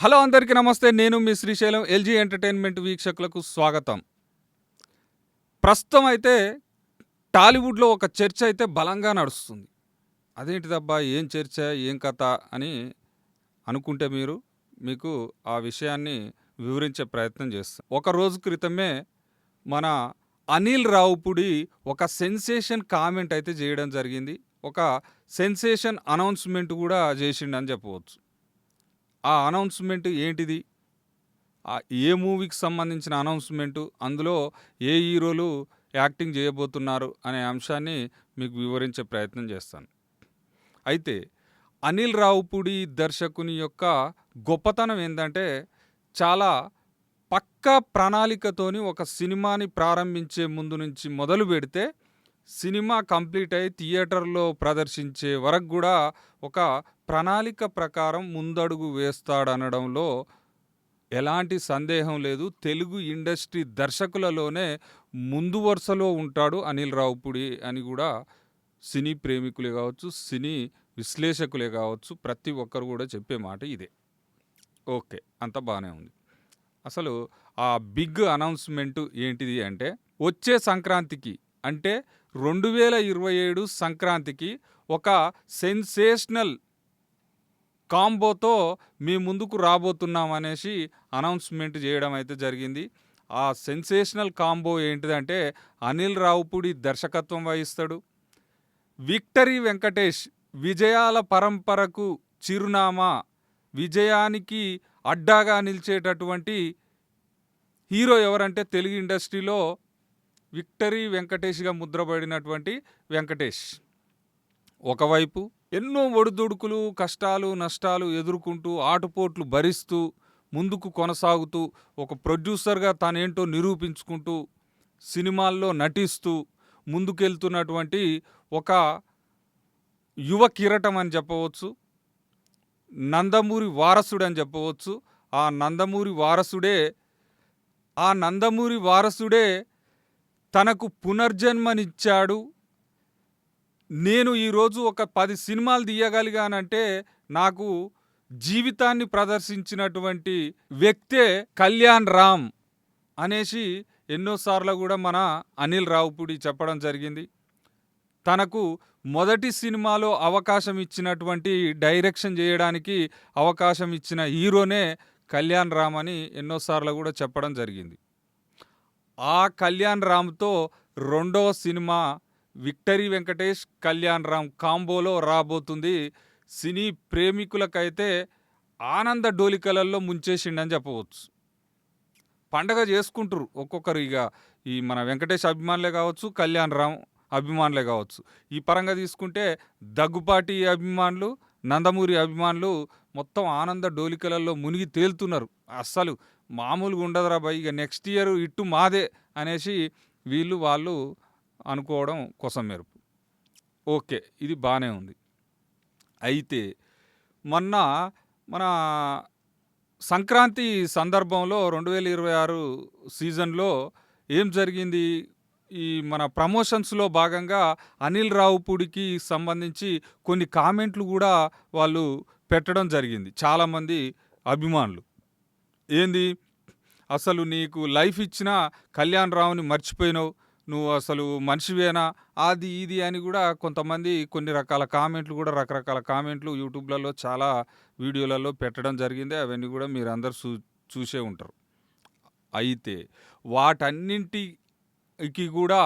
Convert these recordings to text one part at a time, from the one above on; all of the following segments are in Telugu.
హలో అందరికీ నమస్తే. నేను మీ శ్రీశైలం. ఎల్జీ ఎంటర్టైన్మెంట్ వీక్షకులకు స్వాగతం. ప్రస్తుతం అయితే టాలీవుడ్లో ఒక చర్చ అయితే బలంగా నడుస్తుంది. అదేంటిదబ్బా, ఏం చర్చ, ఏం కథ అని అనుకుంటే మీకు ఆ విషయాన్ని వివరించే ప్రయత్నం చేస్తాను. ఒక రోజు క్రితమే మన అనిల్ రావుపుడి ఒక సెన్సేషన్ కామెంట్ అయితే చేయడం జరిగింది. ఒక సెన్సేషన్ అనౌన్స్మెంట్ కూడా చేసిండని చెప్పవచ్చు. ఆ అనౌన్స్మెంట్ ఏంటిది, ఏ మూవీకి సంబంధించిన అనౌన్స్మెంటు, అందులో ఏ హీరోలు యాక్టింగ్ చేయబోతున్నారు అనే అంశాన్ని మీకు వివరించే ప్రయత్నం చేస్తాను. అయితే అనిల్ రావుపుడి దర్శకుని యొక్క గొప్పతనం ఏంటంటే, చాలా పక్కా ప్రణాళికతోని ఒక సినిమాని ప్రారంభించే ముందు నుంచి మొదలు పెడితే సినిమా కంప్లీట్ అయ్యి థియేటర్లో ప్రదర్శించే వరకు కూడా ఒక ప్రణాళిక ప్రకారం ముందడుగు వేస్తాడనడంలో ఎలాంటి సందేహం లేదు. తెలుగు ఇండస్ట్రీ దర్శకులలోనే ముందు వరుసలో ఉంటాడు అనిల్ రావుపుడి అని కూడా సినీ ప్రేమికులే కావచ్చు, సినీ విశ్లేషకులే కావచ్చు, ప్రతి ఒక్కరు కూడా చెప్పే మాట ఇదే. ఓకే, అంత బాగానే ఉంది. అసలు ఆ బిగ్ అనౌన్స్మెంట్ ఏంటిది అంటే, వచ్చే సంక్రాంతికి అంటే 2027 సంక్రాంతికి ఒక సెన్సేషనల్ కాంబోతో మీ ముందుకు రాబోతున్నాం అనేసి అనౌన్స్మెంట్ చేయడం అయితే జరిగింది. ఆ సెన్సేషనల్ కాంబో ఏంటిదంటే, అనిల్ రావుపుడి దర్శకత్వం వహిస్తాడు. విక్టరీ వెంకటేష్ విజయాల పరంపరకు చిరునామా, విజయానికి అడ్డాగా నిలిచేటటువంటి హీరో ఎవరంటే, తెలుగు ఇండస్ట్రీలో విక్టరీ వెంకటేష్గా ముద్రపడినటువంటి వెంకటేష్ ఒకవైపు ఎన్నో ఒడిదుడుకులు, కష్టాలు, నష్టాలు ఎదుర్కొంటూ, ఆటుపోట్లు భరిస్తూ ముందుకు కొనసాగుతూ, ఒక ప్రొడ్యూసర్గా తానేంటో నిరూపించుకుంటూ, సినిమాల్లో నటిస్తూ ముందుకెళ్తున్నటువంటి ఒక యువ కిరటం అని చెప్పవచ్చు. నందమూరి వారసుడు అని చెప్పవచ్చు. ఆ నందమూరి వారసుడే తనకు పునర్జన్మనిచ్చాడు. నేను ఈరోజు ఒక 10 సినిమాలు తీయగలిగానంటే నాకు జీవితాన్ని ప్రదర్శించినటువంటి వ్యక్తే కళ్యాణ్ రామ్ అనేసి ఎన్నోసార్లు కూడా మన అనిల్ రావుపుడి చెప్పడం జరిగింది. తనకు మొదటి సినిమాలో అవకాశం ఇచ్చినటువంటి, డైరెక్షన్ చేయడానికి అవకాశం ఇచ్చిన హీరోనే కళ్యాణ్ రామ్ అని ఎన్నోసార్లు కూడా చెప్పడం జరిగింది. ఆ కళ్యాణ్ రామ్తో రెండవ సినిమా విక్టరీ వెంకటేష్ కళ్యాణ్ రామ్ కాంబోలో రాబోతుంది. సినీ ప్రేమికులకైతే ఆనంద డోలికలల్లో ముంచేసిండని చెప్పవచ్చు. పండగ చేసుకుంటారు ఒక్కొక్కరు. ఇక ఈ మన వెంకటేష్ అభిమానులే కావచ్చు, కళ్యాణ్ రామ్ అభిమానులే కావచ్చు. ఈ పరంగా తీసుకుంటే దగ్గుపాటి అభిమానులు, నందమూరి అభిమానులు మొత్తం ఆనంద డోలికలలో మునిగి తేలుతున్నారు. అస్సలు మామూలుగా ఉండదురా బాయ్, ఇక నెక్స్ట్ ఇయర్ ఇట్టు మాదే అనేసి వాళ్ళు అనుకోవడం కోసం మెరుపు. ఓకే, ఇది బాగానే ఉంది. అయితే మొన్న మన సంక్రాంతి సందర్భంలో 2026 సీజన్లో ఏం జరిగింది, ఈ మన ప్రమోషన్స్లో భాగంగా అనిల్ రావుపుడికి సంబంధించి కొన్ని కామెంట్లు కూడా వాళ్ళు పెట్టడం జరిగింది చాలామంది అభిమానులు. ఏంది, అసలు నీకు లైఫ్ ఇచ్చిన కళ్యాణ్ రావుని మర్చిపోయినావు, నువ్వు అసలు మనిషివేనా, అది ఇది అని కూడా కొంతమంది కొన్ని రకరకాల కామెంట్లు యూట్యూబ్లలో చాలా వీడియోలలో పెట్టడం జరిగింది. అవన్నీ కూడా మీరు అందరు చూసే ఉంటారు. అయితే వాటన్నింటికి కూడా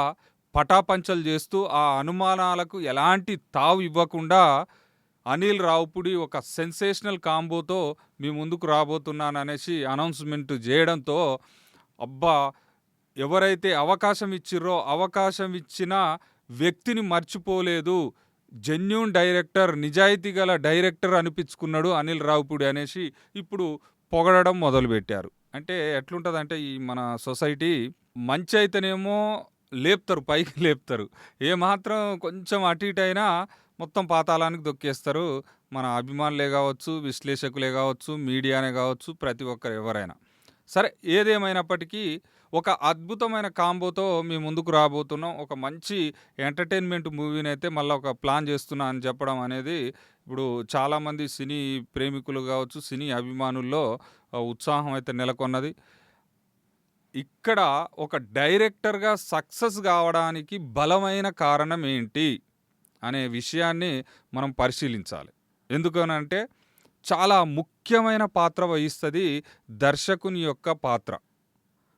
పటాపంచలు చేస్తూ, ఆ అనుమానాలకు ఎలాంటి తావు ఇవ్వకుండా అనిల్ రావుపుడి ఒక సెన్సేషనల్ కాంబోతో మీ ముందుకు రాబోతున్నాననేసి అనౌన్స్మెంట్ చేయడంతో, అబ్బా, ఎవరైతే అవకాశం ఇచ్చిర్రో అవకాశం ఇచ్చిన వ్యక్తిని మర్చిపోలేదు, జెన్యూన్ డైరెక్టర్, నిజాయితీ గల డైరెక్టర్ అనిపించుకున్నాడు అనిల్ రావుపుడి అనేసి ఇప్పుడు పొగడడం మొదలుపెట్టారు. అంటే ఎట్లుంటుందంటే, ఈ మన సొసైటీ మంచి అయితేనేమో లేపుతారు, పైకి లేపుతారు. ఏమాత్రం కొంచెం అటు ఇటు అయినా మొత్తం పాతాళానికి దొక్కేస్తారు. మన అభిమానులే కావచ్చు, విశ్లేషకులే కావచ్చు, మీడియానే కావచ్చు, ప్రతి ఒక్కరు ఎవరైనా సరే. ఏదేమైనప్పటికీ ఒక అద్భుతమైన కాంబోతో మీ ముందుకు రాబోతున్నాం. ఒక మంచి ఎంటర్‌టైన్‌మెంట్ మూవీనైతే మళ్ళా ఒక ప్లాన్ చేస్తున్నా అని చెప్పడం అనేది ఇప్పుడు చాలామంది సినీ ప్రేమికులు కావచ్చు, సినీ అభిమానుల్లో ఉత్సాహం అయితే నెలకొన్నది. ఇక్కడ ఒక డైరెక్టర్‌గా సక్సెస్ గావడానికి బలమైన కారణం ఏంటి? అనే విషయాన్ని మనం పరిశీలించాలి. ఎందుకనంటే చాలా ముఖ్యమైన పాత్ర వహిస్తది దర్శకుని యొక్క పాత్ర.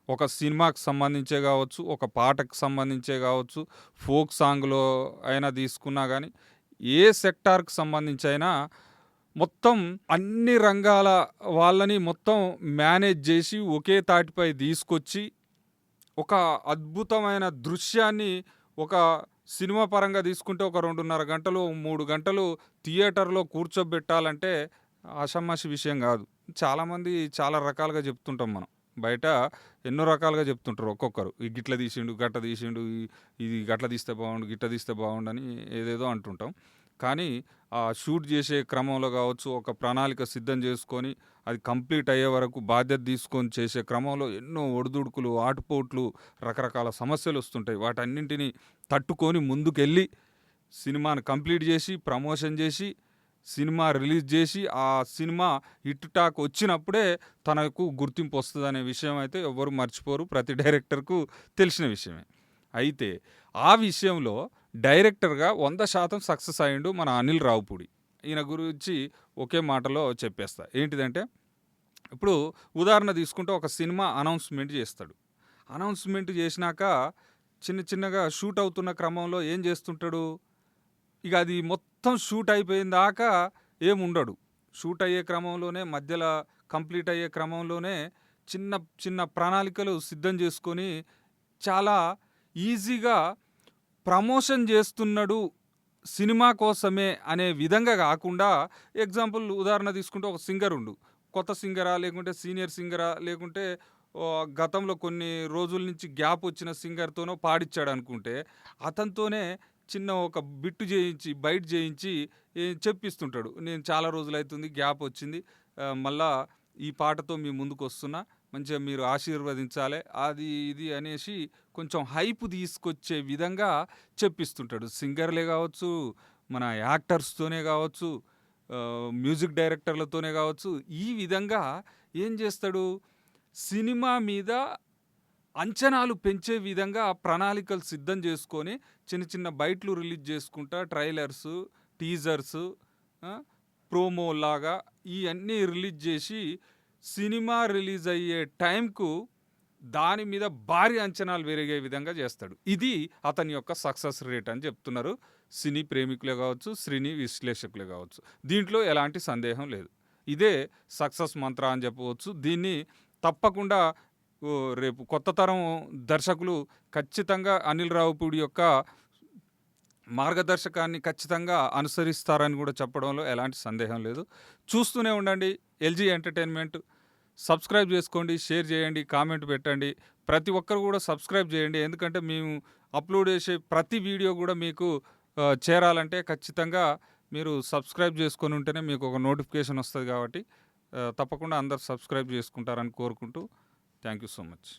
ఒక సినిమాకి సంబంధించే గావచ్చు, ఒక పాటకు సంబంధించే గావచ్చు, ఫోక్ సాంగ్‌లో అయినా తీసుకున్నా గానీ, ఏ సెక్టార్‌కి సంబంధించైనా మొత్తం అన్ని రంగాల వాళ్ళని మొత్తం మేనేజ్ జేసి, ఒకే తాటిపై తీసుకొచ్చి, ఒక అద్భుతమైన దృశ్యాన్ని ఒక సినిమా పరంగా తీసుకుంటే ఒక 2:30 గంటలు, 3 గంటలు థియేటర్‌లో కూర్చోబెట్టాలంటే ఆషామాషీ విషయం గాదు. చాలామంది చాలా రకాలుగా చెప్తుంటాం మనం. బయట ఎన్నో రకాలుగా చెప్తుంటారు ఒక్కొక్కరు. ఈ గిట్ల తీసిండు, గట్ల తీసిండు, ఇది గట్ల తీస్తే బాగుండు, గిట్ల తీస్తే బాగుండని ఏదేదో అంటుంటాం. కానీ ఆ షూట్ చేసే క్రమంలో కావచ్చు, ఒక ప్రణాళిక సిద్ధం చేసుకొని, అది కంప్లీట్ అయ్యే వరకు బాధ్యత తీసుకొని చేసే క్రమంలో ఎన్నో ఒడిదుడుకులు, ఆటుపోట్లు, రకరకాల సమస్యలొస్తుంటాయి. వాటన్నింటిని తట్టుకొని ముందుకెళ్ళి, సినిమాని కంప్లీట్ చేసి, ప్రమోషన్ చేసి, సినిమా రిలీజ్ చేసి, ఆ సినిమా హిట్ టాక్ వచ్చినప్పుడే తనకు గుర్తింపు వస్తదనే విషయం అయితే ఎవ్వరు మర్చిపోరు. ప్రతి డైరెక్టర్‌కు తెలిసిన విషయమే. అయితే ఆ విషయంలో డైరెక్టర్‌గా 100% సక్సెస్ అయ్యిండు మన అనిల్ రావిపూడి. ఈయన గురించి ఒకే మాటలో చెప్పేస్తా. ఏంటిదంటే, ఇప్పుడు ఉదాహరణ తీసుకుంటే ఒక సినిమా అనౌన్స్‌మెంట్ చేస్తాడు. అనౌన్స్‌మెంట్ చేసినాక చిన్నగా షూట్ అవుతున్న క్రమంలో ఏం చేస్తుంటాడు? ఇక అది మొత్తం షూట్ అయిపోయిన దాకా ఏముండడు. షూట్ అయ్యే క్రమంలోనే మధ్యలో కంప్లీట్ అయ్యే క్రమంలోనే చిన్న ప్రణాళికలు సిద్ధం చేసుకొని చాలా ఈజీగా ప్రమోషన్ చేస్తున్నాడు సినిమా కోసమే అనే విధంగా కాకుండా, ఎగ్జాంపుల్ ఉదాహరణ తీసుకుంటే ఒక సింగర్ ఉండు. కొత్త సింగరా, లేకుంటే సీనియర్ సింగరా, లేకుంటే గతంలో కొన్ని రోజుల నుంచి గ్యాప్ వచ్చిన సింగర్‌తోనో పాడిచ్చాడనుకుంటే, అతనితోనే చిన్న ఒక బిట్ చేయించి, బైట్ చేయించి చెప్పిస్తుంటాడు. నేను చాలా రోజులైతుంది గ్యాప్ వచ్చింది. మళ్ళా ఈ పాటతో మీ ముందుకొస్తున్నా. మంచిగా మీరు ఆశీర్వదించాలే. అది ఇది అనేసి కొంచెం హైప్ తీసుకొచ్చే విధంగా చెప్పిస్తుంటాడు. సింగర్‌లే కావచ్చు, మన యాక్టర్స్‌తోనే కావచ్చు, మ్యూజిక్ డైరెక్టర్‌లతోనే కావచ్చు. ఈ విధంగా ఏం చేస్తాడు? సినిమా మీద అంచనాలు పెంచే విధంగా ప్రణాళికలు సిద్ధం చేసుకొని చిన్న బైట్లు రిలీజ్ చేసుకుంటా, ట్రైలర్సు, టీజర్సు, ప్రోమోలాగా ఇయన్నీ రిలీజ్ చేసి, సినిమా రిలీజ్ అయ్యే టైంకు దాని మీద భారీ అంచనాలు పెరిగే విధంగా చేస్తాడు. ఇది అతని యొక్క సక్సెస్ రేట్ అని చెప్తున్నారు సినీ ప్రేమికులే కావచ్చు, సినీ విశ్లేషకులే కావచ్చు. దీంట్లో ఎలాంటి సందేహం లేదు. ఇదే సక్సెస్ మంత్ర అని చెప్పవచ్చు. దీన్ని తప్పకుండా రేపు కొత్త తరం దర్శకులు ఖచ్చితంగా అనిల్ రావిపూడి యొక్క మార్గదర్శకాన్ని ఖచ్చితంగా అనుసరిస్తారని కూడా చెప్పడంలో ఎలాంటి సందేహం లేదు. చూస్తూనే ఉండండి ఎల్జీ ఎంటర్టైన్మెంట్. సబ్స్క్రైబ్ చేసుకోండి, షేర్ చేయండి, కామెంట్ పెట్టండి. ప్రతి ఒక్కరు కూడా సబ్స్క్రైబ్ చేయండి. ఎందుకంటే మేము అప్లోడ్ చేసే ప్రతి వీడియో కూడా మీకు చేరాలంటే ఖచ్చితంగా మీరు సబ్స్క్రైబ్ చేసుకొని ఉంటేనే మీకు ఒక నోటిఫికేషన్ వస్తుంది. కాబట్టి తప్పకుండా అందరు సబ్స్క్రైబ్ చేసుకుంటారని కోరుకుంటూ, థ్యాంక్ యూ సో మచ్.